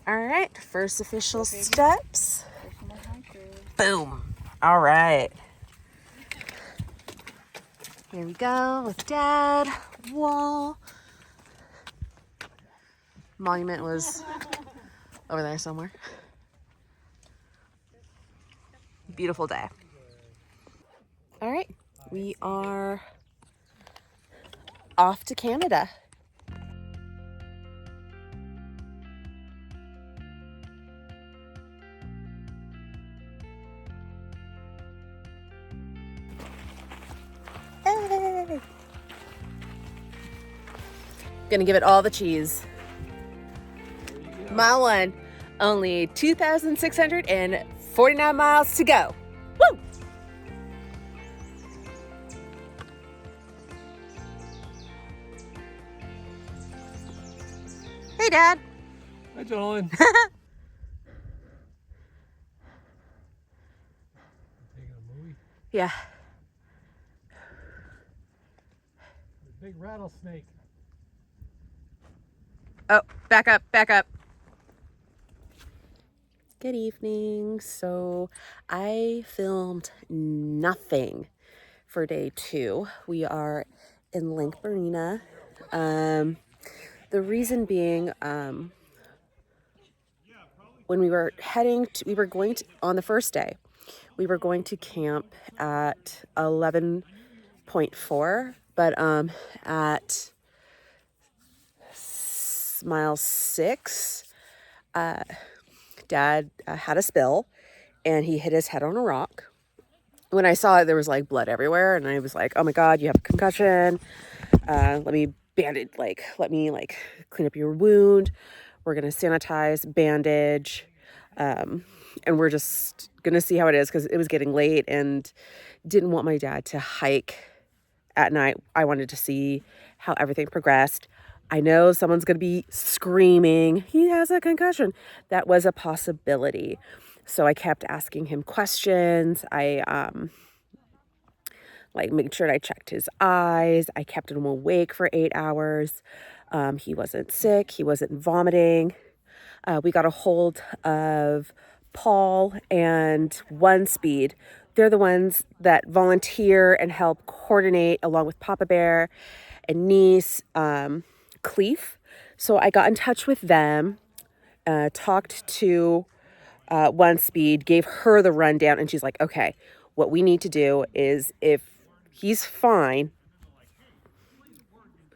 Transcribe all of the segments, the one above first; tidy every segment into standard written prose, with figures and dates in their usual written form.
All right, first official steps. Boom. All right. Here we go with Dad. Wall. Monument was over there somewhere. Beautiful day. All right, we are off to Canada. Hey! Gonna give it all the cheese. Mile 1, only 2,649 miles to go. Woo! Hey, Dad. Hi, John. Taking a movie? Yeah. Big rattlesnake. Oh, back up, back up. Good evening. So I filmed nothing for day 2. We are in Lake Marina. The reason being, when we were on the first day, we were going to camp at 11.4, but at mile 6, Dad had a spill and he hit his head on a rock. When I saw it, there was like blood everywhere, and I was like, oh my God, you have a concussion. Let me clean up your wound. We're gonna sanitize, bandage, and we're just gonna see how it is, because it was getting late and didn't want my dad to hike at night. I wanted to see how everything progressed. I know someone's gonna be screaming, he has a concussion. That was a possibility. So I kept asking him questions. I made sure I checked his eyes. I kept him awake for 8 hours. He wasn't sick. He wasn't vomiting. We got a hold of Paul and OneSpeed. They're the ones that volunteer and help coordinate, along with PapaBear and niece, CLEEF. So I got in touch with them, talked to OneSpeed, gave her the rundown, and she's like, okay, what we need to do is, if he's fine,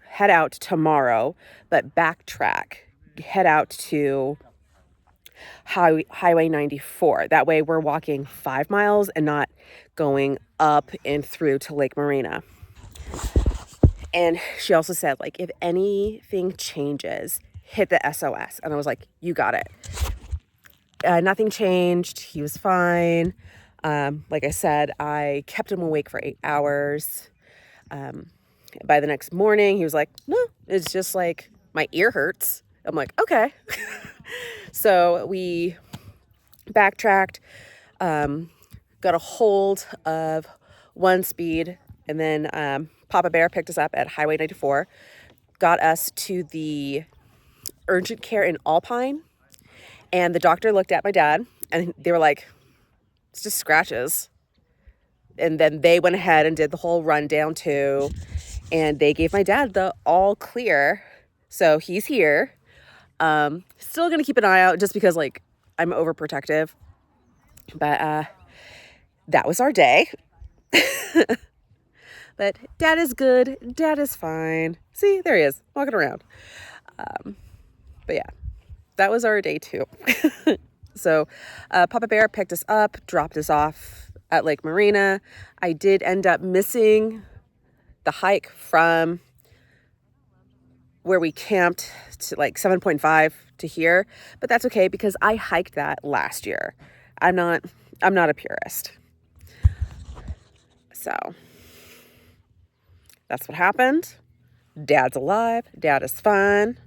head out tomorrow, but backtrack, head out to Highway 94. That way we're walking 5 miles and not going up and through to Lake Marina. And she also said, like, if anything changes, hit the SOS. And I was like, you got it. Nothing changed. He was fine. Like I said, I kept him awake for 8 hours. By the next morning, he was like, no, it's just like my ear hurts. I'm like, okay. So we backtracked, got a hold of OneSpeed, and then PapaBear picked us up at Highway 94, got us to the urgent care in Alpine, and the doctor looked at my dad, and they were like, it's just scratches. And then they went ahead and did the whole rundown too, and they gave my dad the all clear. So he's here. Still gonna keep an eye out, just because, like, I'm overprotective. But that was our day. But Dad is good. Dad is fine. See, there he is, walking around. But yeah, that was our day 2. So PapaBear picked us up, dropped us off at Lake Marina. I did end up missing the hike from where we camped to like 7.5 to here, but that's okay, because I hiked that last year. I'm not a purist. So that's what happened. Dad's alive. Dad is fine.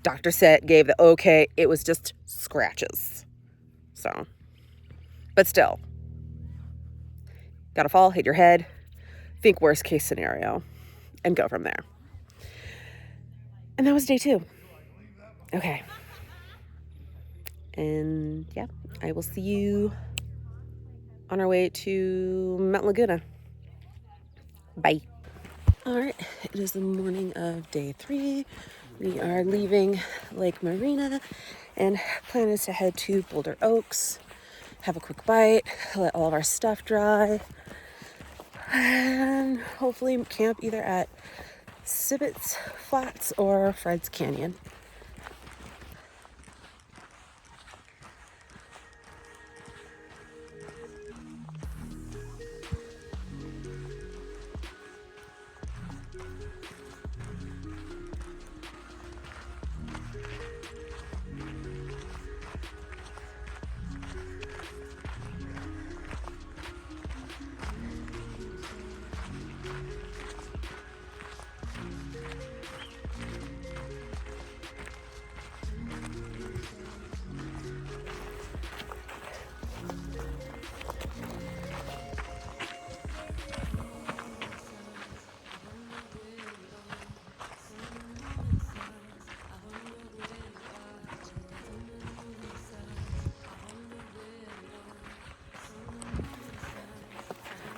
Doctor gave the okay. It was just scratches. So, but still, gotta fall, hit your head, think worst case scenario, and go from there. And that was day 2. Okay. And yeah, I will see you on our way to Mount Laguna. Bye. All right, it is the morning of day 3. We are leaving Lake Marina, and plan is to head to Boulder Oaks, have a quick bite, let all of our stuff dry, and hopefully camp either at Cibit's Flats or Fred's Canyon.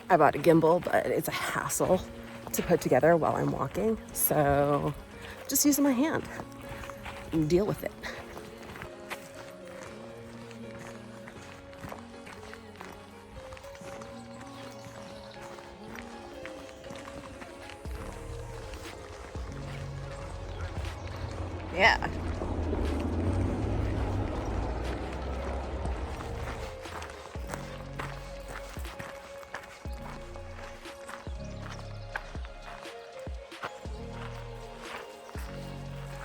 I bought a gimbal, but it's a hassle to put together while I'm walking, so just using my hand and deal with it. Yeah.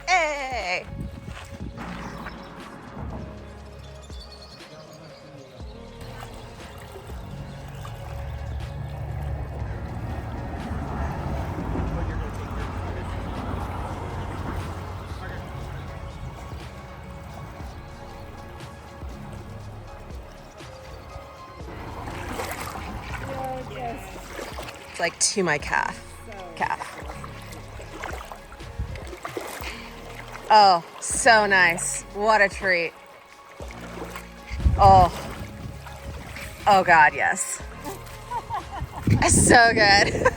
Hey! It's like to my calf. Oh, so nice. What a treat. Oh. Oh God, yes. So good.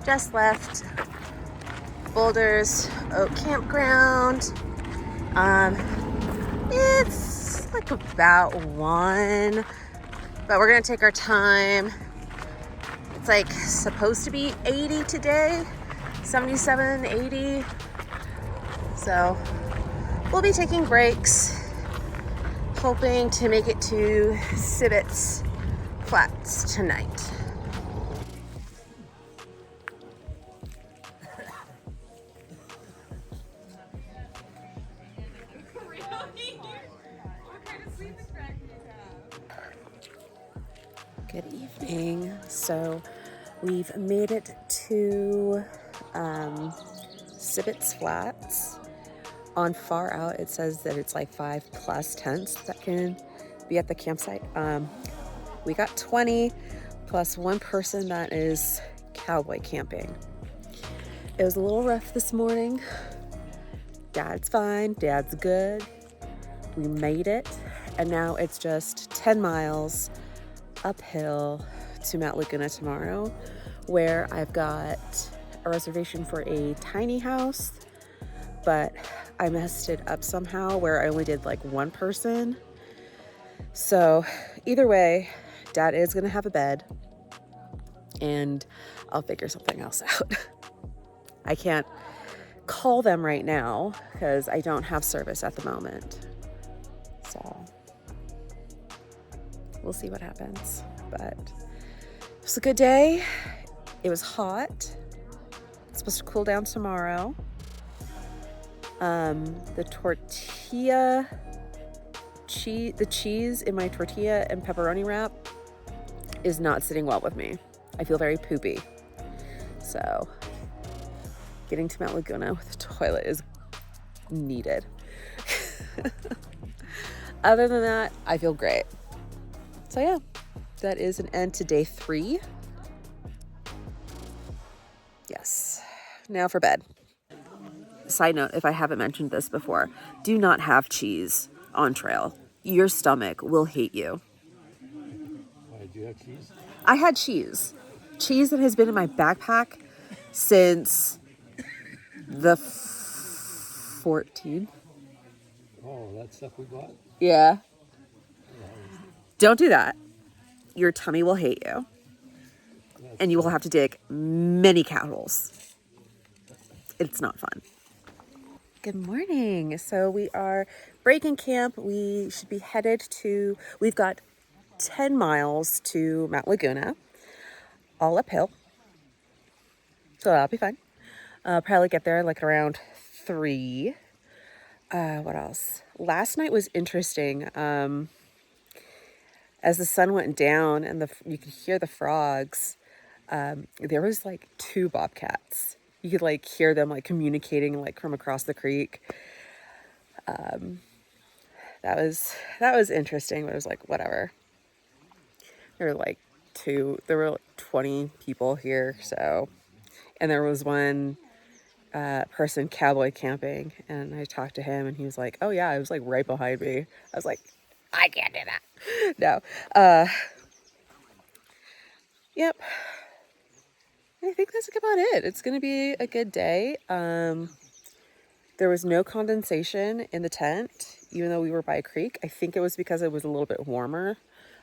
Just left Boulder's Oak Campground. It's like about 1, but we're gonna take our time. It's like supposed to be 80 today, 77, 80. So we'll be taking breaks, hoping to make it to Cibit's Flats tonight. Good evening. So we've made it to Cibit's Flats. On far out, it says that it's like 5+ tents that can be at the campsite. We got 20 plus 1 person that is cowboy camping. It was a little rough this morning. Dad's fine, Dad's good. We made it, and now it's just 10 miles uphill to Mount Laguna tomorrow, where I've got a reservation for a tiny house, but I messed it up somehow where I only did like 1 person. So either way, Dad is gonna have a bed, and I'll figure something else out. I can't call them right now because I don't have service at the moment. So we'll see what happens. But it was a good day. It was hot. It's supposed to cool down tomorrow. The tortilla the cheese in my tortilla and pepperoni wrap is not sitting well with me. I feel very poopy. So getting to Mount Laguna with a toilet is needed. Other than that, I feel great. So yeah, that is an end to day 3. Yes, now for bed. Side note, if I haven't mentioned this before, do not have cheese on trail. Your stomach will hate you. Why, did you have cheese? I had cheese. Cheese that has been in my backpack since the 14th. Oh, that stuff we bought? Yeah. Don't do that. Your tummy will hate you. And you will have to dig many cat holes. It's not fun. Good morning. So we are breaking camp. We should be headed to, we've got 10 miles to Mount Laguna, all uphill. So that'll be fun. Probably get there like around 3. What else? Last night was interesting. As the sun went down and you could hear the frogs, there was like 2 bobcats. You could like hear them like communicating like from across the creek. That was interesting, but it was like whatever. There were like 20 people here, so, and there was one person cowboy camping, and I talked to him and he was like, oh yeah, it was like right behind me. I was like, I can't do that. No. Yep. I think that's about it. It's going to be a good day. There was no condensation in the tent, even though we were by a creek. I think it was because it was a little bit warmer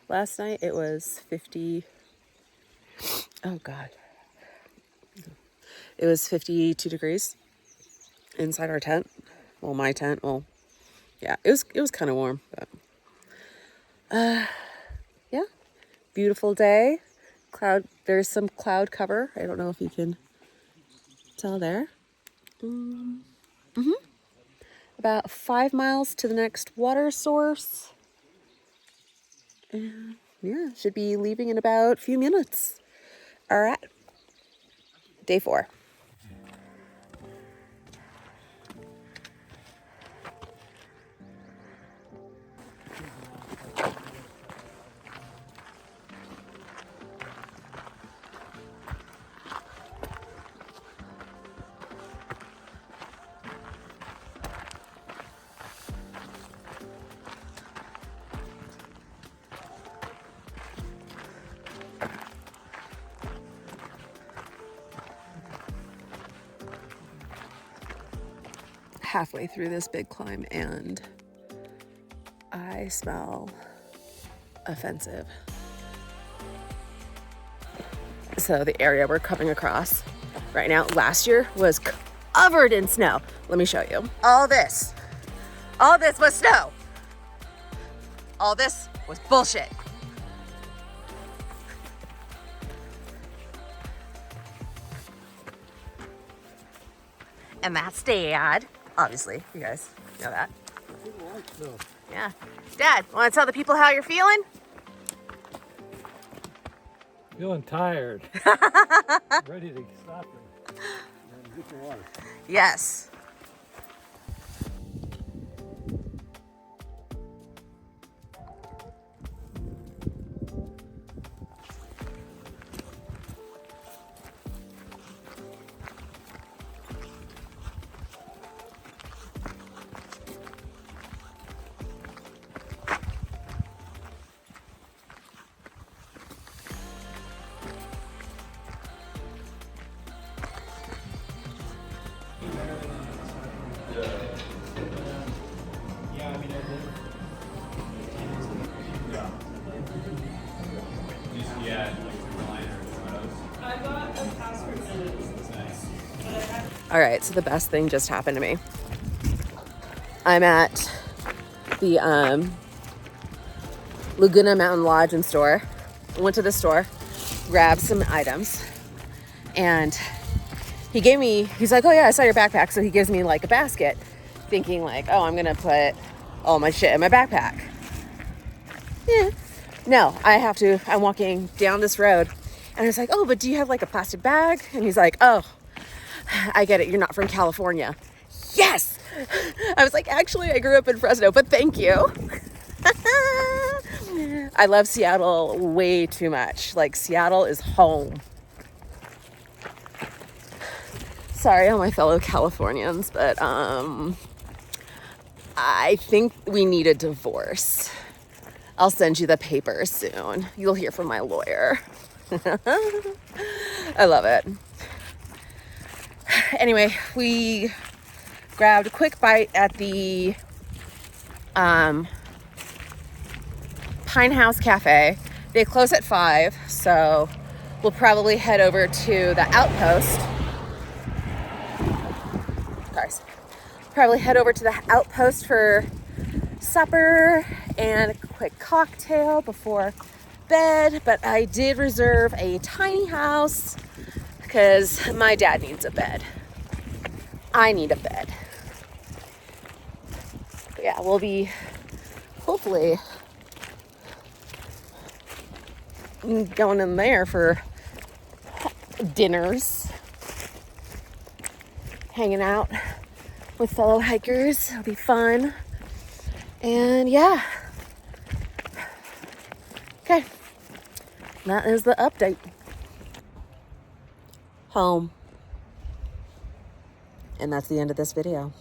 last night. It was 50. Oh God. It was 52 degrees inside our tent. Well, my tent. Well, yeah, it was kind of warm, but yeah, beautiful day. There's some cloud cover. I don't know if you can tell there. About 5 miles to the next water source. And yeah, should be leaving in about a few minutes. All right. Day 4. Halfway through this big climb and I smell offensive. So the area we're coming across right now, last year was covered in snow. Let me show you. All this was snow. All this was bullshit. And that's Dad. Obviously, you guys know that. Yeah. Dad, want to tell the people how you're feeling? Feeling tired. Ready to stop and get some water. Yes. All right, so the best thing just happened to me. I'm at the Laguna Mountain Lodge and store. Went to the store, grabbed some items, and he's like, oh yeah, I saw your backpack. So he gives me like a basket, thinking like, oh, I'm gonna put all my shit in my backpack. Yeah. No, I'm walking down this road and I was like, oh, but do you have like a plastic bag? And he's like, oh, I get it. You're not from California. Yes. I was like, actually, I grew up in Fresno, but thank you. I love Seattle way too much. Like, Seattle is home. Sorry, all my fellow Californians, but I think we need a divorce. I'll send you the papers soon. You'll hear from my lawyer. I love it. Anyway, we grabbed a quick bite at the Pine House Cafe. They close at 5, so we'll probably head over to the Outpost. Cars. Probably head over to the Outpost for supper and a quick cocktail before bed. But I did reserve a tiny house because my dad needs a bed. I need a bed. But yeah, we'll be hopefully going in there for dinners, hanging out with fellow hikers. It'll be fun. And yeah. Okay. That is the update. Home. And that's the end of this video.